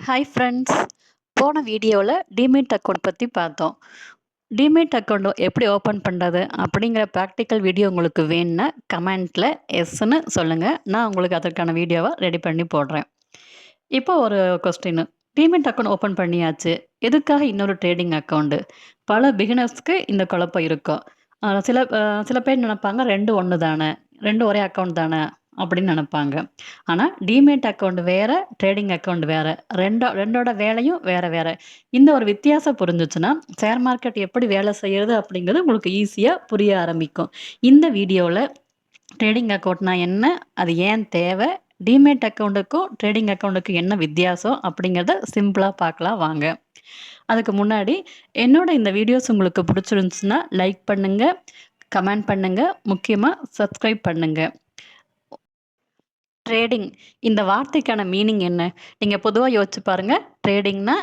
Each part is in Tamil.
Hi friends. போன வீடியோவில் டிமேட் அக்கௌண்ட் பற்றி பார்த்தோம். டிமேட் அக்கௌண்ட் எப்படி ஓப்பன் பண்ணுறது அப்படிங்கிற ப்ராக்டிக்கல் வீடியோ உங்களுக்கு வேணும்னா கமெண்ட்டில் எஸ்ன்னு சொல்லுங்கள். நான் உங்களுக்கு அதற்கான வீடியோவை ரெடி பண்ணி போடுறேன். இப்போ ஒரு கொஸ்டின், டிமேட் அக்கௌண்ட் ஓப்பன் பண்ணியாச்சு, எதுக்காக இன்னொரு ட்ரேடிங் அக்கௌண்ட்டு? பல பிகினர்ஸ்க்கு இந்த குழப்பம் இருக்கும். சில பேர் நினைப்பாங்க 2 ஒன்று தானே, 2 ஒரே அக்கௌண்ட் தானே அப்படின்னு நினைப்பாங்க. ஆனால் டிமேட் அக்கௌண்ட் வேறு, ட்ரேடிங் அக்கௌண்ட் வேறு, ரெண்டோட வேலையும் வேறு வேறு. இந்த ஒரு வித்தியாசம் புரிஞ்சிச்சுன்னா ஷேர் மார்க்கெட் எப்படி வேலை செய்கிறது அப்படிங்கிறது உங்களுக்கு ஈஸியாக புரிய ஆரம்பிக்கும். இந்த வீடியோவில் ட்ரேடிங் அக்கௌண்ட்னா என்ன, அது ஏன் தேவை, டிமேட் அக்கௌண்ட்டுக்கும் ட்ரேடிங் அக்கௌண்ட்டுக்கும் என்ன வித்தியாசம் அப்படிங்கிறத சிம்பிளாக பார்க்கலாம் வாங்க. அதுக்கு முன்னாடி என்னோட இந்த வீடியோஸ் உங்களுக்கு பிடிச்சிருந்துச்சுன்னா லைக் பண்ணுங்கள், கமெண்ட் பண்ணுங்கள், முக்கியமாக சப்ஸ்கிரைப் பண்ணுங்கள். ட்ரேடிங் இந்த வார்த்தைக்கான மீனிங் என்ன? நீங்கள் பொதுவாக யோசிச்சு பாருங்கள். ட்ரேடிங்னா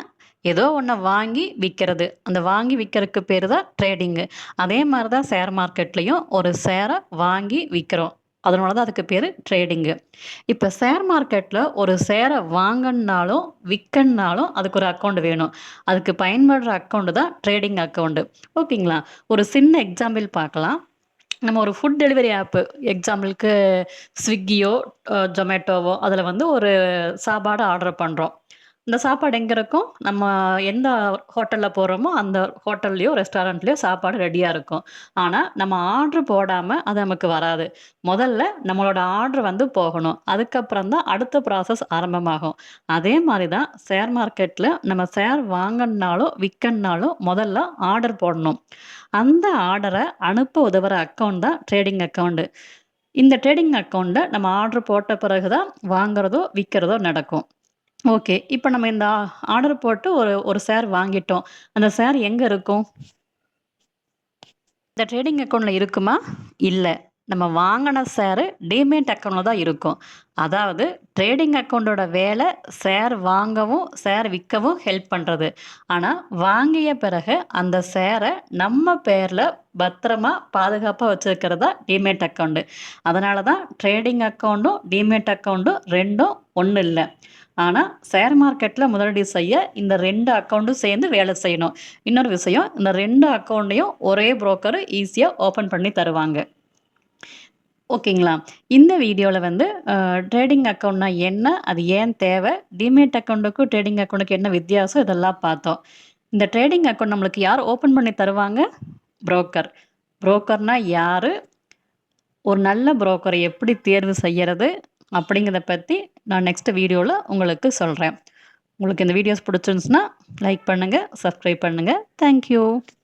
ஏதோ ஒன்றை வாங்கி விற்கிறது. அந்த வாங்கி விற்கிறதுக்கு பேர் தான் ட்ரேடிங்கு. அதே மாதிரி தான் ஷேர் மார்க்கெட்லேயும் ஒரு ஷேரை வாங்கி விற்கிறோம். அதனால தான் அதுக்கு பேர் ட்ரேடிங்கு. இப்போ ஷேர் மார்க்கெட்டில் ஒரு ஷேரை வாங்கினாலும் விற்கனாலும் அதுக்கு ஒரு அக்கௌண்ட் வேணும். அதுக்கு பயன்படுற அக்கௌண்ட் தான் ட்ரேடிங் அக்கௌண்ட்டு. ஓகேங்களா? ஒரு சின்ன எக்ஸாம்பிள் பார்க்கலாம். நம்ம ஒரு ஃபுட் டெலிவரி ஆப்பு, எக்ஸாம்பிளுக்கு ஸ்விக்கியோ ஜொமேட்டோவோ அதில் வந்து ஒரு சாப்பாடு ஆர்டர் பண்ணுறோம். இந்த சாப்பாடு எங்கே இருக்கும்? நம்ம எந்த ஹோட்டலில் போகிறோமோ அந்த ஹோட்டல்லையோ ரெஸ்டாரண்ட்லேயோ சாப்பாடு ரெடியாக இருக்கும். ஆனால் நம்ம ஆர்டர் போடாமல் அது நமக்கு வராது. முதல்ல நம்மளோட ஆர்டர் வந்து போகணும். அதுக்கப்புறம் தான் அடுத்த ப்ராசஸ் ஆரம்பமாகும். அதே மாதிரி தான் ஷேர் மார்க்கெட்டில் நம்ம ஷேர் வாங்கினாலும் விற்கனாலும் முதல்ல ஆர்டர் போடணும். அந்த ஆர்டரை அனுப்ப உதவுற அக்கௌண்ட் தான் ட்ரேடிங் அக்கௌண்ட்டு. இந்த ட்ரேடிங் அக்கௌண்ட்டை நம்ம ஆர்டர் போட்ட பிறகு தான் வாங்குறதோ விற்கிறதோ நடக்கும். ஓகே. இப்போ நம்ம இந்த ஆர்டர் போட்டு ஒரு ஷேர் வாங்கிட்டோம். அந்த ஷேர் எங்கே இருக்கும்? இந்த ட்ரேடிங் அக்கௌண்ட்ல இருக்குமா? இல்ல. நம்ம வாங்குன ஷேரு டிமேட் அக்கௌண்ட்ல தான் இருக்கும். அதாவது ட்ரேடிங் அக்கௌண்டோட வேலை ஷேர் வாங்கவும், ஷேர் விற்கவும் ஹெல்ப் பண்றது. ஆனா, வாங்கிய பிறகு அந்த ஷேரை நம்ம பேர்ல பத்திரமா பாதுகாப்பா வச்சிருக்கிறது தான் டிமேட் அக்கௌண்ட். அதனால தான் ட்ரேடிங் அக்கௌண்ட்டும், டிமேட் அக்கௌண்ட்டும் 2ம் ஒண்ணு இல்ல. ஆனா, ஷேர் மார்க்கெட்ல முதலீடு செய்ய இந்த 2 அக்கௌண்ட்டும் சேர்ந்து வேலை செய்யணும். இன்னொரு விஷயம், இந்த 2 அக்கௌண்ட்டையும் ஒரே புரோக்கர் ஈஸியா ஓப்பன் பண்ணி தருவாங்க. ஓகேங்களா? இந்த வீடியோல வந்து ட்ரேடிங் அக்கௌண்ட்னா என்ன? அது ஏன் தேவை? டிமேட் அக்கௌண்ட்டுக்கும் ட்ரேடிங் அக்கௌண்ட்டுக்கும் என்ன வித்தியாசம்? இதெல்லாம் பார்த்தோம். இந்த ட்ரேடிங் அக்கௌண்ட் நம்மளுக்கு யார் ஓப்பன் பண்ணி தருவாங்க? புரோக்கர். புரோக்கர்னா யாரு? ஒரு நல்ல புரோக்கரை எப்படி தேர்வு செய்யறது? அப்படிங்கிறத பத்தி நான் நெக்ஸ்ட் வீடியோல உங்களுக்கு சொல்றேன். உங்களுக்கு இந்த வீடியோஸ் பிடிச்சிருந்துச்சுன்னா லைக் பண்ணுங்க, சப்ஸ்கிரைப் பண்ணுங்க. Thank you.